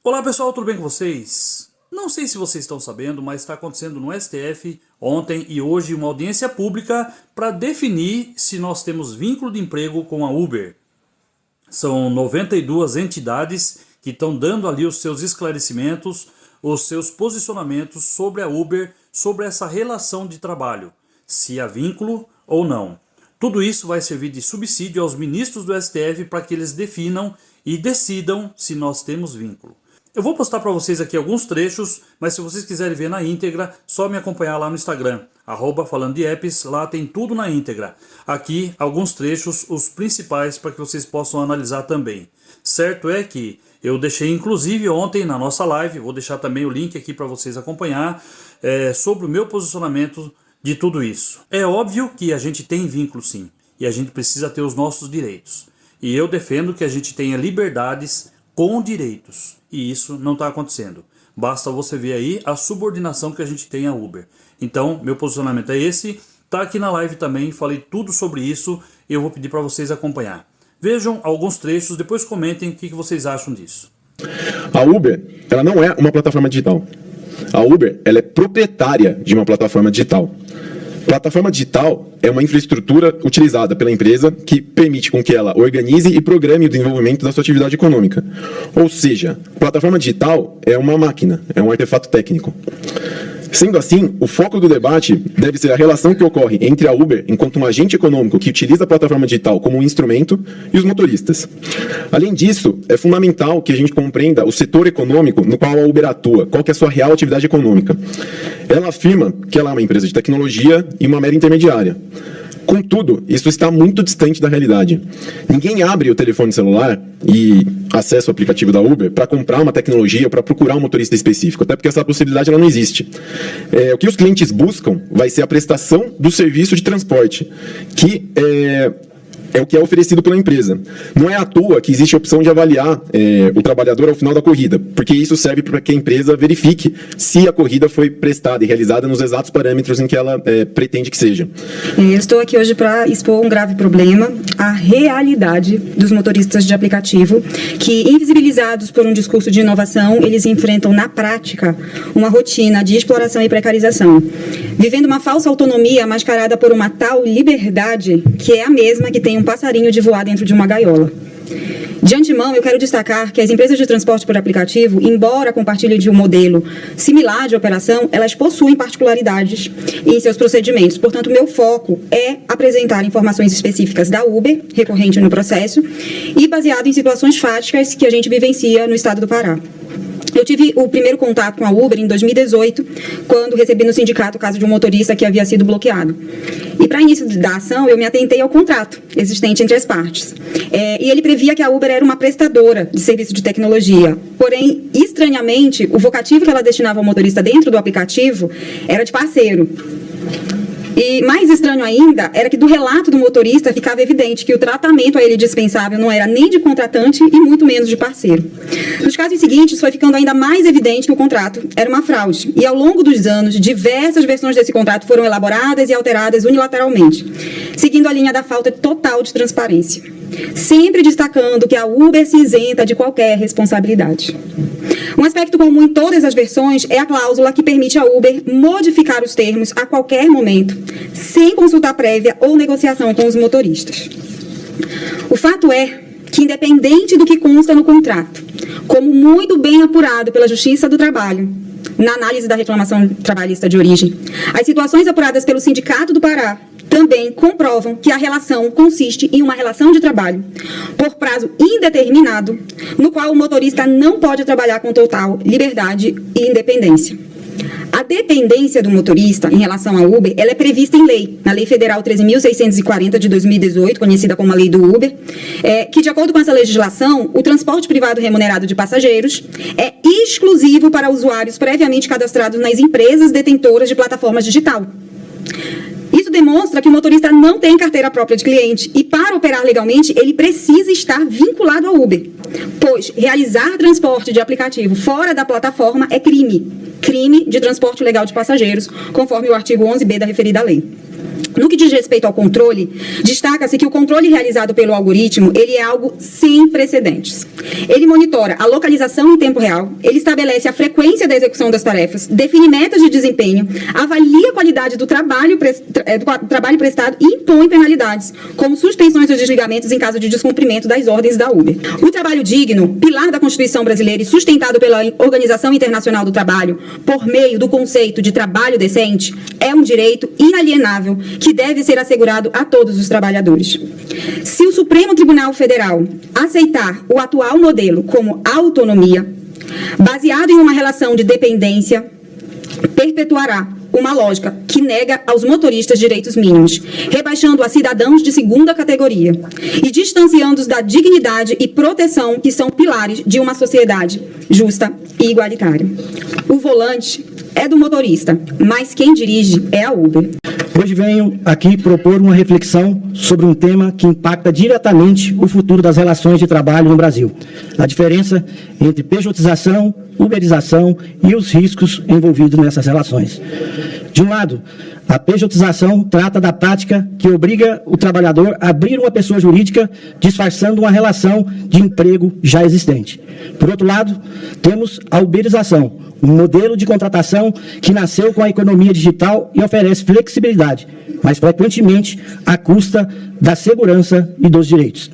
Olá pessoal, tudo bem com vocês? Não sei se vocês estão sabendo, mas está acontecendo no STF ontem e hoje uma audiência pública para definir se nós temos vínculo de emprego com a Uber. São 92 entidades que estão dando ali os seus esclarecimentos, os seus posicionamentos sobre a Uber, sobre essa relação de trabalho, se há vínculo ou não. Tudo isso vai servir de subsídio aos ministros do STF para que eles definam e decidam se nós temos vínculo. Eu vou postar para vocês aqui alguns trechos, mas se vocês quiserem ver na íntegra, só me acompanhar lá no Instagram, @falandodeapps, lá tem tudo na íntegra. Aqui alguns trechos, os principais, para que vocês possam analisar também. Certo é que eu deixei inclusive ontem na nossa live, vou deixar também o link aqui para vocês acompanhar, sobre o meu posicionamento de tudo isso. É óbvio que a gente tem vínculo sim, e a gente precisa ter os nossos direitos. E eu defendo que a gente tenha liberdades com direitos, e isso não está acontecendo. Basta você ver aí a subordinação que a gente tem à Uber. Então, meu posicionamento é esse, tá aqui na live também, falei tudo sobre isso, e eu vou pedir para vocês acompanhar. Vejam alguns trechos, depois comentem o que vocês acham disso. A Uber, ela não é uma plataforma digital. A Uber, ela é proprietária de uma plataforma digital. Plataforma digital é uma infraestrutura utilizada pela empresa que permite com que ela organize e programe o desenvolvimento da sua atividade econômica. Ou seja, plataforma digital é uma máquina, é um artefato técnico. Sendo assim, o foco do debate deve ser a relação que ocorre entre a Uber, enquanto um agente econômico que utiliza a plataforma digital como um instrumento, e os motoristas. Além disso, é fundamental que a gente compreenda o setor econômico no qual a Uber atua, qual que é a sua real atividade econômica. Ela afirma que ela é uma empresa de tecnologia e uma mera intermediária. Contudo, isso está muito distante da realidade. Ninguém abre o telefone celular e acessa o aplicativo da Uber para comprar uma tecnologia, para procurar um motorista específico, até porque essa possibilidade ela não existe. O que os clientes buscam vai ser a prestação do serviço de transporte, que é o que é oferecido pela empresa. Não é à toa que existe a opção de avaliar o trabalhador ao final da corrida, porque isso serve para que a empresa verifique se a corrida foi prestada e realizada nos exatos parâmetros em que ela pretende que seja. Eu estou aqui hoje para expor um grave problema, a realidade dos motoristas de aplicativo, que, invisibilizados por um discurso de inovação, eles enfrentam na prática uma rotina de exploração e precarização, vivendo uma falsa autonomia mascarada por uma tal liberdade que é a mesma que tem um passarinho de voar dentro de uma gaiola. De antemão, eu quero destacar que as empresas de transporte por aplicativo, embora compartilhem de um modelo similar de operação, elas possuem particularidades em seus procedimentos. Portanto, meu foco é apresentar informações específicas da Uber, recorrente no processo, e baseado em situações fáticas que a gente vivencia no estado do Pará. Eu tive o primeiro contato com a Uber em 2018, quando recebi no sindicato o caso de um motorista que havia sido bloqueado. E para início da ação, eu me atentei ao contrato existente entre as partes. E ele previa que a Uber era uma prestadora de serviço de tecnologia. Porém, estranhamente, o vocativo que ela destinava ao motorista dentro do aplicativo era de parceiro. E mais estranho ainda era que do relato do motorista ficava evidente que o tratamento a ele dispensável não era nem de contratante e muito menos de parceiro. Nos casos seguintes, foi ficando ainda mais evidente que o contrato era uma fraude. E ao longo dos anos, diversas versões desse contrato foram elaboradas e alteradas unilateralmente, seguindo a linha da falta total de transparência, sempre destacando que a Uber se isenta de qualquer responsabilidade. Um aspecto comum em todas as versões é a cláusula que permite à Uber modificar os termos a qualquer momento, sem consulta prévia ou negociação com os motoristas. O fato é que, independente do que consta no contrato, como muito bem apurado pela Justiça do Trabalho, na análise da reclamação trabalhista de origem, as situações apuradas pelo Sindicato do Pará também comprovam que a relação consiste em uma relação de trabalho por prazo indeterminado, no qual o motorista não pode trabalhar com total liberdade e independência. A dependência do motorista em relação à Uber, ela é prevista em lei, na Lei Federal 13.640 de 2018, conhecida como a Lei do Uber, que, de acordo com essa legislação, o transporte privado remunerado de passageiros é exclusivo para usuários previamente cadastrados nas empresas detentoras de plataformas digital. Isso demonstra que o motorista não tem carteira própria de cliente e, para operar legalmente, ele precisa estar vinculado ao Uber, pois realizar transporte de aplicativo fora da plataforma é crime de transporte ilegal de passageiros, conforme o artigo 11b da referida lei. No que diz respeito ao controle, destaca-se que o controle realizado pelo algoritmo, ele é algo sem precedentes. Ele monitora a localização em tempo real, ele estabelece a frequência da execução das tarefas, define metas de desempenho, avalia a qualidade do trabalho prestado e impõe penalidades, como suspensões ou desligamentos em caso de descumprimento das ordens da Uber. O trabalho digno, pilar da Constituição brasileira e sustentado pela Organização Internacional do Trabalho, por meio do conceito de trabalho decente, é um direito inalienável que deve ser assegurado a todos os trabalhadores. Se o Supremo Tribunal Federal aceitar o atual modelo como autonomia, baseado em uma relação de dependência, perpetuará uma lógica que nega aos motoristas direitos mínimos, rebaixando a cidadãos de segunda categoria e distanciando-os da dignidade e proteção que são pilares de uma sociedade justa e igualitária. O volante é do motorista, mas quem dirige é a Uber. Hoje venho aqui propor uma reflexão sobre um tema que impacta diretamente o futuro das relações de trabalho no Brasil. A diferença entre pejotização, uberização e os riscos envolvidos nessas relações. De um lado, a pejotização trata da prática que obriga o trabalhador a abrir uma pessoa jurídica disfarçando uma relação de emprego já existente. Por outro lado, temos a uberização, um modelo de contratação que nasceu com a economia digital e oferece flexibilidade, mas frequentemente à custa da segurança e dos direitos.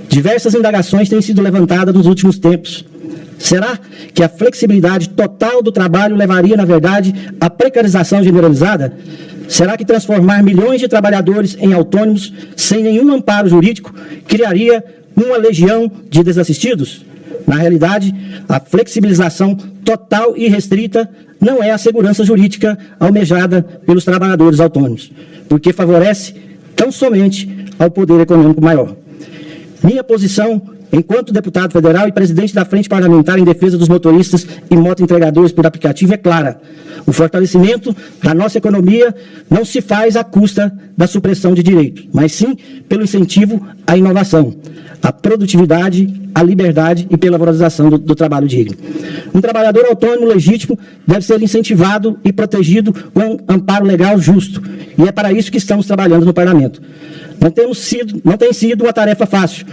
Diversas indagações têm sido levantadas nos últimos tempos. Será que a flexibilidade total do trabalho levaria, na verdade, à precarização generalizada? Será que transformar milhões de trabalhadores em autônomos sem nenhum amparo jurídico criaria uma legião de desassistidos? Na realidade, a flexibilização total e restrita não é a segurança jurídica almejada pelos trabalhadores autônomos, porque favorece tão somente ao poder econômico maior. Minha posição, enquanto deputado federal e presidente da Frente Parlamentar em Defesa dos Motoristas e Motoentregadores por Aplicativo, é clara. O fortalecimento da nossa economia não se faz à custa da supressão de direitos, mas sim pelo incentivo à inovação, à produtividade, à liberdade e pela valorização do trabalho digno. Um trabalhador autônomo legítimo deve ser incentivado e protegido com amparo legal justo, e é para isso que estamos trabalhando no Parlamento. Não tem sido uma tarefa fácil,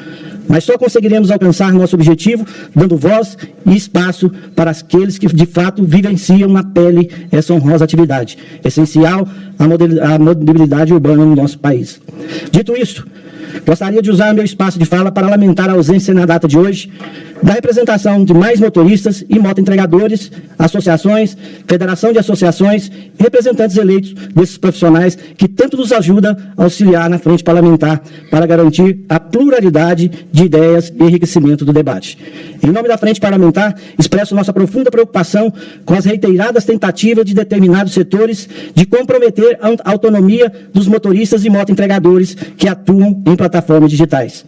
mas só conseguiremos alcançar nosso objetivo dando voz e espaço para aqueles que, de fato, vivenciam na pele essa honrosa atividade, essencial à mobilidade urbana no nosso país. Dito isso, gostaria de usar meu espaço de fala para lamentar a ausência na data de hoje da representação de mais motoristas e motoentregadores, associações, federação de associações e representantes eleitos desses profissionais que tanto nos ajudam a auxiliar na frente parlamentar para garantir a pluralidade de ideias e enriquecimento do debate. Em nome da frente parlamentar, expresso nossa profunda preocupação com as reiteradas tentativas de determinados setores de comprometer a autonomia dos motoristas e motoentregadores que atuam em plataformas digitais.